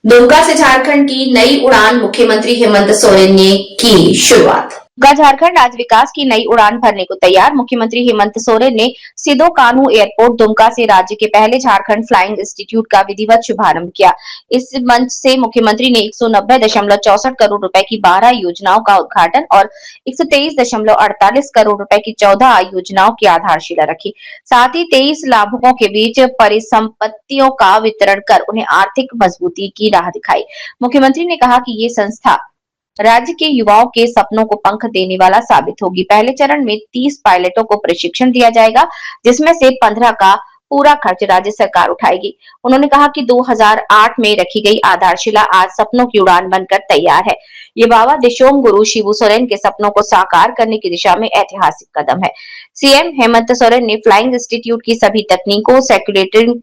दुमका से झारखंड की नई उड़ान मुख्यमंत्री हेमंत सोरेन ने की शुरुआत। झारखंड आज विकास की नई उड़ान भरने को तैयार। मुख्यमंत्री हेमंत सोरेन ने सिदो कान्हू एयरपोर्ट दुमका से राज्य के पहले झारखंड फ्लाइंग इंस्टीट्यूट का विधिवत शुभारंभ किया। इस मंच से मुख्यमंत्री ने 190.64 करोड़ रुपए की 12 योजनाओं का उद्घाटन और 123.48 करोड़ रुपए की 14 योजनाओं की आधारशिला रखी। साथ ही 23 लाभुकों के बीच परिसंपत्तियों का वितरण कर उन्हें आर्थिक मजबूती की राह दिखाई। मुख्यमंत्री ने कहा कि ये संस्था राज्य के युवाओं के सपनों को पंख देने वाला साबित होगी। पहले चरण में 30 पायलटों को प्रशिक्षण दिया जाएगा, जिसमें से 15 का पूरा खर्च राज्य सरकार उठाएगी। उन्होंने कहा कि 2008 में रखी गई आधारशिला आज सपनों की उड़ान बनकर तैयार है। ये बाबा दिशोम गुरु शिबू सोरेन के सपनों को साकार करने की दिशा में ऐतिहासिक कदम है। सीएम हेमंत सोरेन ने फ्लाइंग इंस्टीट्यूट की सभी तकनीकों, सेक्यूरिटी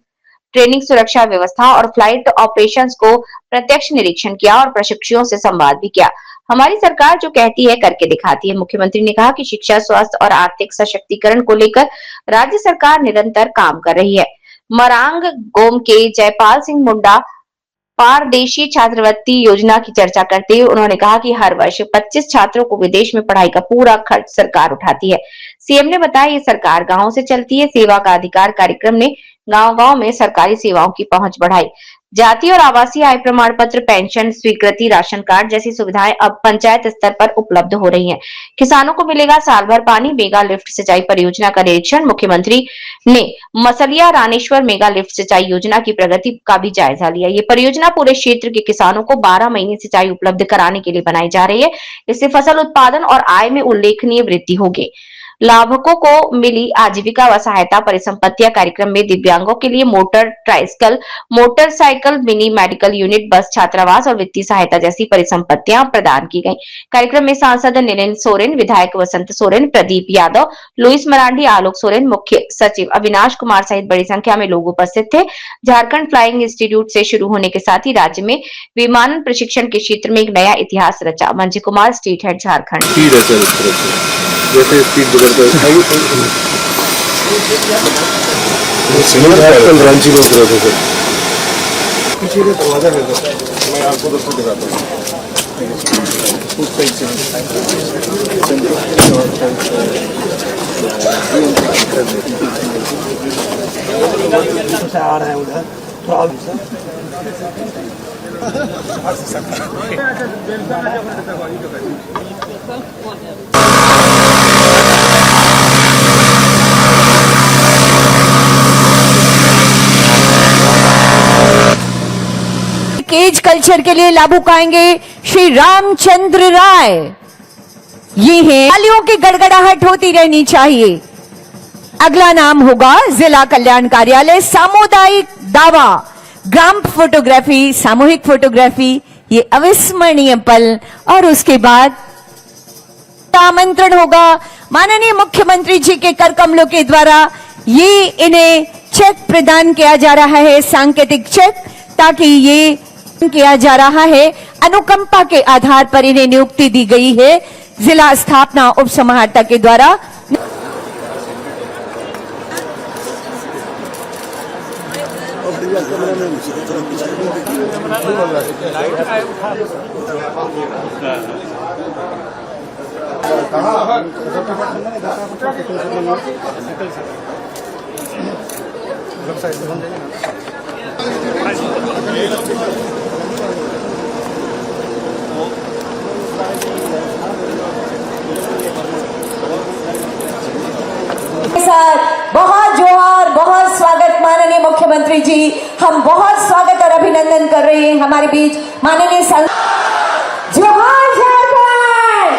ट्रेनिंग, सुरक्षा व्यवस्था और फ्लाइट ऑपरेशंस को प्रत्यक्ष निरीक्षण किया और प्रशिक्षुओं से संवाद भी किया। हमारी सरकार जो कहती है करके दिखाती है। मुख्यमंत्री ने कहा कि शिक्षा, स्वास्थ्य और आर्थिक सशक्तिकरण को लेकर राज्य सरकार निरंतर काम कर रही है। मरांग गोम के जयपाल सिंह मुंडा पारदेशी छात्रवृत्ति योजना की चर्चा करते हुए उन्होंने कहा कि हर वर्ष 25 छात्रों को विदेश में पढ़ाई का पूरा खर्च सरकार उठाती है। सीएम ने बताया ये सरकार गांव से चलती है। सेवा का अधिकार कार्यक्रम ने गांव-गांव में सरकारी सेवाओं की पहुंच बढ़ाई। जाति और आवासीय आय प्रमाण पत्र, पेंशन स्वीकृति, राशन कार्ड जैसी सुविधाएं अब पंचायत स्तर पर उपलब्ध हो रही हैं। किसानों को मिलेगा साल भर पानी। मेगा लिफ्ट सिंचाई परियोजना का निरीक्षण। मुख्यमंत्री ने मसलिया रानेश्वर मेगा लिफ्ट सिंचाई योजना की प्रगति का भी जायजा लिया। ये परियोजना पूरे क्षेत्र के किसानों को 12 महीने सिंचाई उपलब्ध कराने के लिए बनाई जा रही है। इससे फसल उत्पादन और आय में उल्लेखनीय वृद्धि होगी। लाभुकों को मिली आजीविका व सहायता परिसंपत्तियां कार्यक्रम में दिव्यांगों के लिए motor tricycle, motorcycle, mini medical unit, बस, छात्रावास और वित्तीय सहायता जैसी परिसंपत्तियां प्रदान की गई। कार्यक्रम में सांसद नरेंद्र सोरेन, विधायक वसंत सोरेन, प्रदीप यादव, लुइस मरांडी, आलोक सोरेन, मुख्य सचिव अविनाश कुमार सहित बड़ी संख्या में लोग उपस्थित थे। झारखंड फ्लाइंग इंस्टीट्यूट से शुरू होने के साथ ही राज्य में विमानन प्रशिक्षण के क्षेत्र में एक नया इतिहास रचा। मंजी कुमार, स्टेट हेड, झारखंड। जैसे स्पीड बढ़ता है रांची में उतरा था सर। पीछे का दरवाजा है सर, मैं आपको दर्शन दिखाता हूँ। आ रहे हैं उधर थोड़ा केज कल्चर के लिए लाभुक आएंगे श्री रामचंद्र राय। ये हैं, तालियों की गड़गड़ाहट होती रहनी चाहिए। अगला नाम होगा जिला कल्याण कार्यालय, सामुदायिक दावा, ग्राम फोटोग्राफी, सामूहिक फोटोग्राफी, ये अविस्मरणीय पल। और उसके बाद आमंत्रण होगा माननीय मुख्यमंत्री जी के कर कमलों के द्वारा। ये इन्हें चेक प्रदान किया जा रहा है, सांकेतिक चेक, ताकि ये किया जा रहा है। अनुकंपा के आधार पर इन्हें नियुक्ति दी गई है जिला स्थापना उप समाहर्ता के द्वारा। बहुत जोहार, बहुत स्वागत माननीय मुख्यमंत्री जी। हम बहुत स्वागत और अभिनंदन कर रहे हैं हमारे बीच माननीय जोहार झारखंड।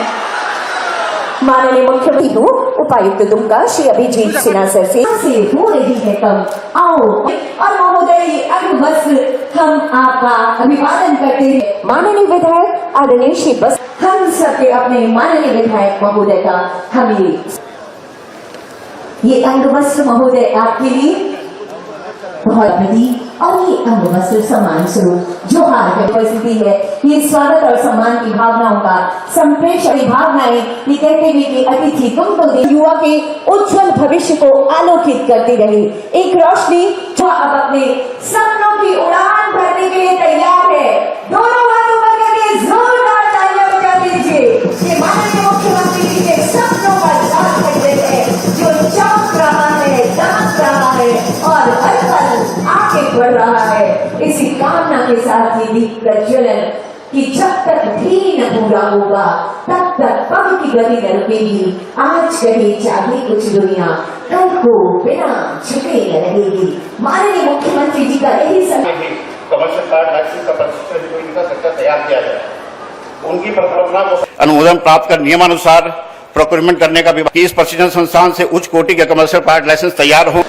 माननीय मुख्यमंत्री हूँ उपायुक्त दुमका श्री अभिजीत सिन्हा सर से हो रही है कम। आओ और महोदय अग्रवस्त्र हम आपका अभिवादन करते हैं। माननीय विधायक आदरणीय श्री बस, हम सबके अपने माननीय विधायक महोदय का हमें ये अंगवस्त्र महोदय आपके लिए बहुत बड़ी और ये अंगवस्त्र सम्मान स्वरूप जोहार की उपस्थिति है। ये स्वागत और सम्मान की भावनाओं का संप्रेषण भावनाएं ये कहते हुए कि अतिथि तुमको दे युवा के उज्जवल भविष्य को आलोकित करती रहे। एक रोशनी जो अब अपने सपनों की उड़ान भरने के लिए तैयार है। के साथ ये दीप प्रज्वलन कि जब तक भी न पूरा होगा तब तक पग की गति न रुकेगी। आज कहे चाहे कुछ दुनिया, कल को बिना झुके न रहेगी। माननीय मुख्यमंत्री जी का यही समय कमर्शियल कार्ड लाइसेंस का प्रशिक्षण जो इनका सेक्टर तैयार किया जाए, उनकी परिकल्पना को अनुमोदन प्राप्त कर नियमानुसार प्रोक्योरमेंट करने का विभाग की इस प्रशिक्षण संस्थान से उच्च कोटि के कमर्शियल कार्ड लाइसेंस तैयार हो।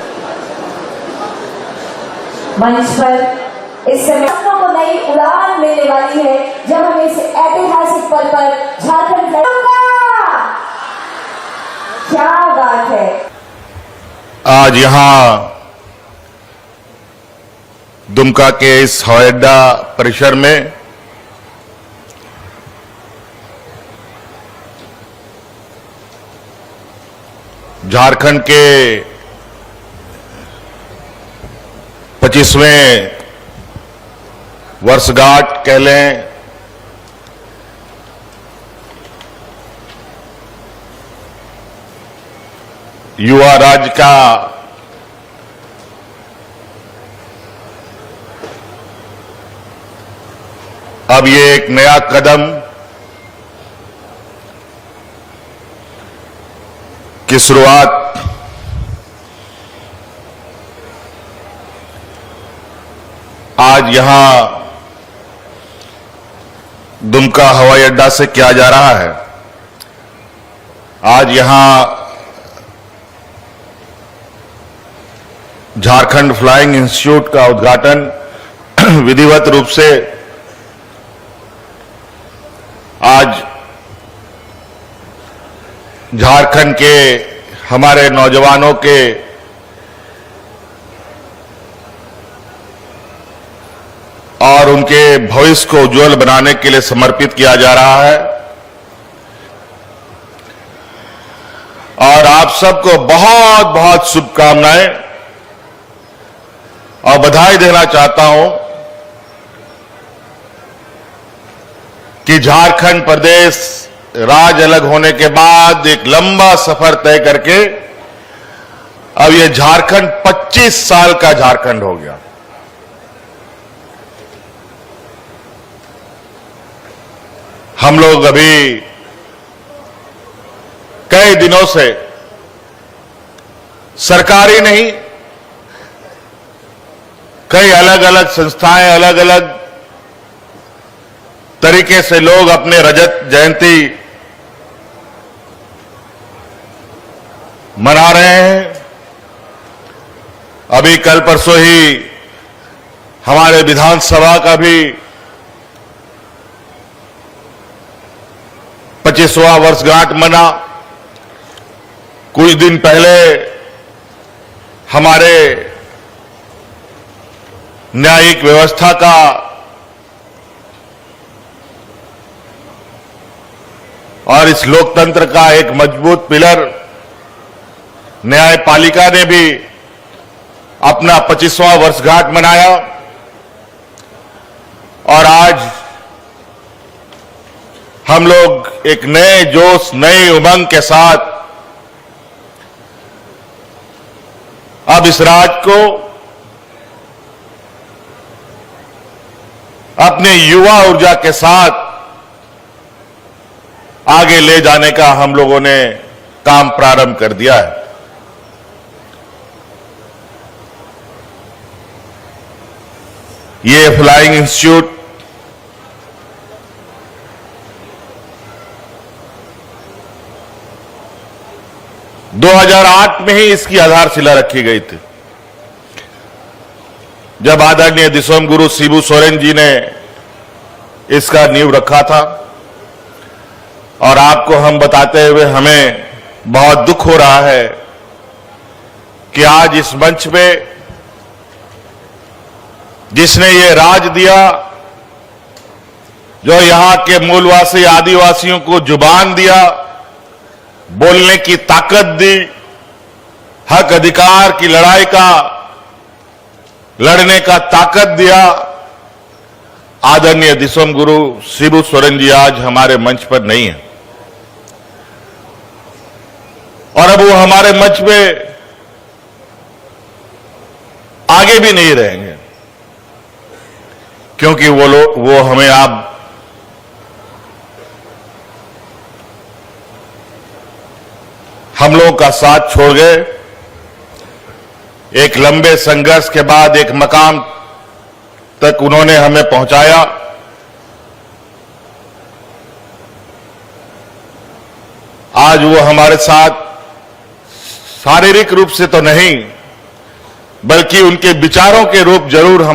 मंच पर इस समय को नई उड़ान मिलने वाली है जब हम इस ऐतिहासिक पल पर झारखंड क्या बात है। आज यहाँ दुमका के इस हवाई अड्डा परिसर में झारखंड के 25वें वर्षगांठ कह लें, युवा राज्य का अब ये एक नया कदम की शुरुआत आज यहां दुमका हवाई अड्डा से किया जा रहा है। आज यहां झारखंड फ्लाइंग इंस्टीट्यूट का उद्घाटन विधिवत रूप से आज झारखंड के हमारे नौजवानों के और उनके भविष्य को उज्जवल बनाने के लिए समर्पित किया जा रहा है। और आप सबको बहुत बहुत शुभकामनाएं और बधाई देना चाहता हूं कि झारखंड प्रदेश राज्य अलग होने के बाद एक लंबा सफर तय करके अब ये झारखंड 25 साल का झारखंड हो गया। हम लोग अभी कई दिनों से सरकारी नहीं, कई अलग अलग संस्थाएं, अलग अलग तरीके से लोग अपने रजत जयंती मना रहे हैं। अभी कल परसों ही हमारे विधानसभा का भी 25वां वर्षगांठ मना। कुछ दिन पहले हमारे न्यायिक व्यवस्था का और इस लोकतंत्र का एक मजबूत पिलर न्यायपालिका ने भी अपना 25वां वर्षगांठ मनाया। और आज हम लोग एक नए जोश, नई उमंग के साथ अब इस राज्य को अपने युवा ऊर्जा के साथ आगे ले जाने का हम लोगों ने काम प्रारंभ कर दिया है। ये फ्लाइंग इंस्टीट्यूट दो 2008 में ही इसकी आधारशिला रखी गई थी, जब आदरणीय दिसोम गुरु शिबू सोरेन जी ने इसका नींव रखा था। और आपको हम बताते हुए हमें बहुत दुख हो रहा है कि आज इस मंच पे जिसने ये राज दिया, जो यहां के मूलवासी आदिवासियों को जुबान दिया, बोलने की ताकत दी, हक अधिकार की लड़ाई का लड़ने का ताकत दिया, आदरणीय दिसोम गुरु शिबू सोरेन जी आज हमारे मंच पर नहीं है। और अब वो हमारे मंच पे आगे भी नहीं रहेंगे। क्योंकि वो हमें आप हम लोगों का साथ छोड़ गए। एक लंबे संघर्ष के बाद एक मकाम तक उन्होंने हमें पहुंचाया। आज वो हमारे साथ शारीरिक रूप से तो नहीं, बल्कि उनके विचारों के रूप जरूर हम